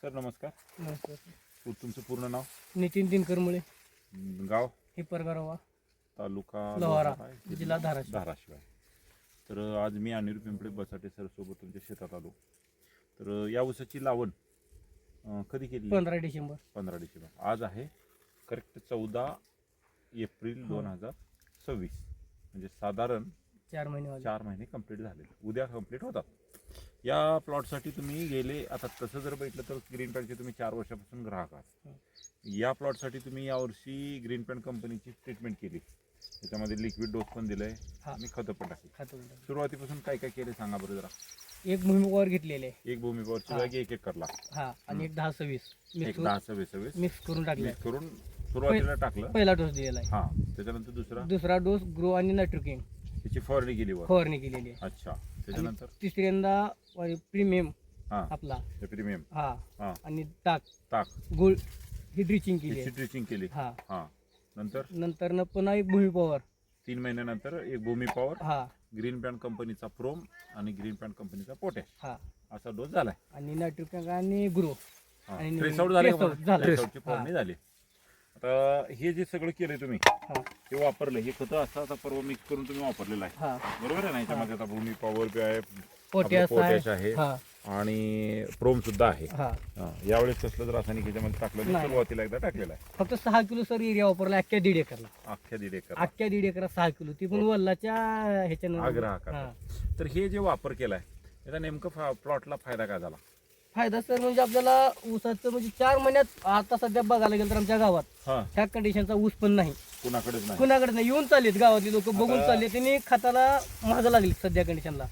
Sir नमस्कार. नमस्कार. तुमचं पूर्ण नाव? नितीन दिनकर मुळे, गाव? हिप्परगारवा, तालुका लोहारा, आहे, जिल्हा धाराशिव. धाराशिव आहे. तर आज मी अनिल पिंपळे बसाटे सर सोबत तुमच्या शेतात आलो. तर या ऊसाची लावण कधी केली? 15 डिसेंबर. 15 डिसेंबर. आज आहे करेक्ट 14 एप्रिल 2026. म्हणजे साधारण 4 महिने 4 महिने कंप्लीट झाले. उद्या कंप्लीट होतात. या प्लॉटसाठी तुम्ही गेले, आता तसं जर बघितलं तर ग्रीन पॅनचे तुम्ही 4 वर्षापासून ग्राहक आहात. या प्लॉटसाठी तुम्ही यावर्षी ग्रीन पॅन कंपनीची ट्रीटमेंट केली. त्याच्यामध्ये लिक्विड डोस पण दिलाय आणि खतं पण टाकली. सुरुवातीपासून काय काय केले सांगा बरं जरा. एक भूमिकावर घेतलेले, एक भूमिकावरची जागी एक करला, आणि एक 10-26 एक 10-26 मिक्स करून टाकले. मिक्स करून सुरुवातीला टाकलं. पहिला डोस दिलेला आहे. हा, त्याच्यानंतर दुसरा डोस ग्रो आणि नायट्रोकिंग त्याची फवारणी केली वर. फवारणी केलेली आहे. अच्छा. त्याच्यानंतर तिसऱ्यांदा प्रीमियम हा आपला प्रीमियम हा आणि टाक गुळ ही ड्रिचिंग केली आहे. ड्रिचिंग केली. हा हा, नंतर पुन्हा एक भूमी पॉवर 3 महिन्यानंतर एक भूमी पॉवर, ग्रीन पॅन कंपनीचा प्रोम आणि ग्रीन पॅन कंपनीचा पोटॅश असा डोस झालाय. आणि नायट्रोकिंग आणि ग्रो आणि ट्रेसआउट झाले. ट्रेसआउटची फवारणी झाली. आता हे जे सगळं केलंय तुम्ही ते वापरलं, हे खतं असं आता परवा मिक्स करून तुम्ही वापरलेलं आहे, बरोबर आहे ना? याच्यामध्ये आता भूमी पॉवर बी आहे, पोटॅश आहे आणि प्रोम सुद्धा आहे. यावेळेस कसलं जर रासायनिक याच्यामध्ये टाकलं नाही, सुरुवातीला एकदा टाकलेलं आहे. फक्त 6 किलो सर एरिया वापरला अख्ख्या 1.5 एकरला. अख्ख्या 1.5 एकर 6 किलो, ती पण वल्लाच्या ह्याच्यानं आग्रह करा. तर हे जे वापर केलाय याचा नेमकं प्लॉटला फायदा काय झाला? फायदा सर म्हणजे आपल्याला ऊसाचं म्हणजे 4 महिन्यात आता सध्या बघायला गेलं तर आमच्या गावात ह्या कंडिशनचा ऊस पण नाही, कुणाकडे नाही. येऊन चाललेत गावातली लोक, बघून चालले, त्यांनी खताला मागं लागली सध्या कंडिशनला.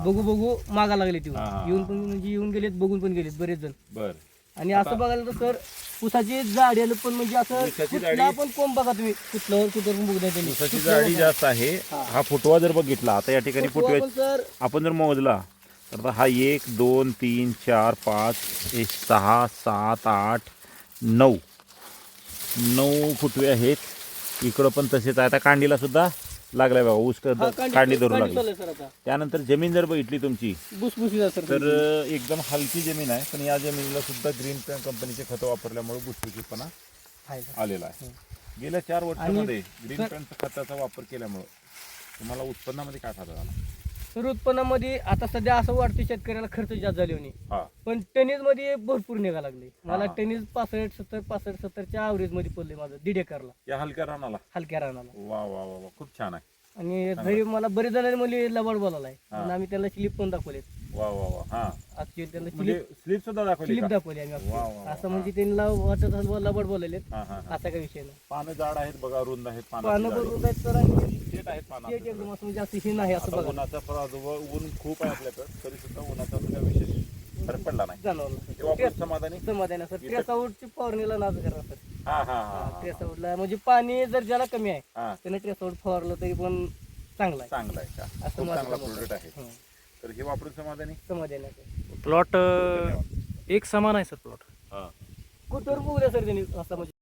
बघू मागा लागले ती येऊन पण, म्हणजे येऊन गेलेत, बघून पण गेलेत बरेच जण. आणि असं बघायला तर सर ऊसाची जाडी आलं पण म्हणजे असं कुठला पण कोंब बघा तुम्ही, कुठल्यावर कुठं पण बघू द्या. ऊसाची जाडी जास्त आहे. हा फुटवा जर बघितला, आता या ठिकाणी फुटवा आपण जर मोजला तर हा 1 2 3 4 5 6 7 8 9 फुटवे आहेत. इकडं पण तसेच आहे. आता कांडीला सुद्धा लागलाय बघा, ऊस कांडी धरून लागली. त्यानंतर जमीन जर बघितली तुमची तर एकदम हलकी जमीन आहे, पण या जमिनीला सुद्धा ग्रीन पॅन कंपनीचे खतं वापरल्यामुळे भुसभुशीतपणा आलेला आहे. गेल्या 4 वर्षांमध्ये ग्रीन पॅनच्या खताचा वापर केल्यामुळे तुम्हाला उत्पन्नामध्ये काय फायदा झाला? तर उत्पन्नामध्ये आता सध्या असं वाटतं शेतकऱ्याला खर्च जास्त झाले होणे, पण टनेज मध्ये भरपूर निघा लागले. मला टनेज 65-70च्या ॲव्हरेज मध्ये पडले माझं 1.5 एकरला, या हलक्या रानाला. वा वा वा, खूप छान आहे. आणि घरी मला बरेच जणांनी मला लबाड बोलायला आहे, आम्ही त्यांना स्लिप पण दाखवले. वा वा वा. हा, ऍक्च्युअली त्यांना स्लिप सुद्धा दाखवली. स्लिप दाखवली आम्ही. असं म्हणजे त्यांना वाटत लबाड बोलायले, असा काही विषय नाही. पानं जाड आहेत बघा, रुंद आहेत, पानं रुंद आहेत तर एकदम असं म्हणजे असं हे नाही. असं बघा, उन्हाचा प्रादुर्भाव, ऊन खूप आहे आपल्याकडे, तरी सुद्धा उन्हाचा सुद्धा विशेष फरक पडला नाही. जाणवलं समाधानी सर. ट्रेसआउटची फवारणीला नाद करा सर. ट्रेसआउटला म्हणजे पाणी जर ज्याला कमी आहे त्याने ट्रेसआउट फवारलं तरी पण चांगला आहे का? असं चांगला प्रोडक्ट आहे. तर हे वापरून समाधानी प्लॉट एक समान आहे सर. प्लॉट कुठवर बघूया सर त्यांनी असं म्हणजे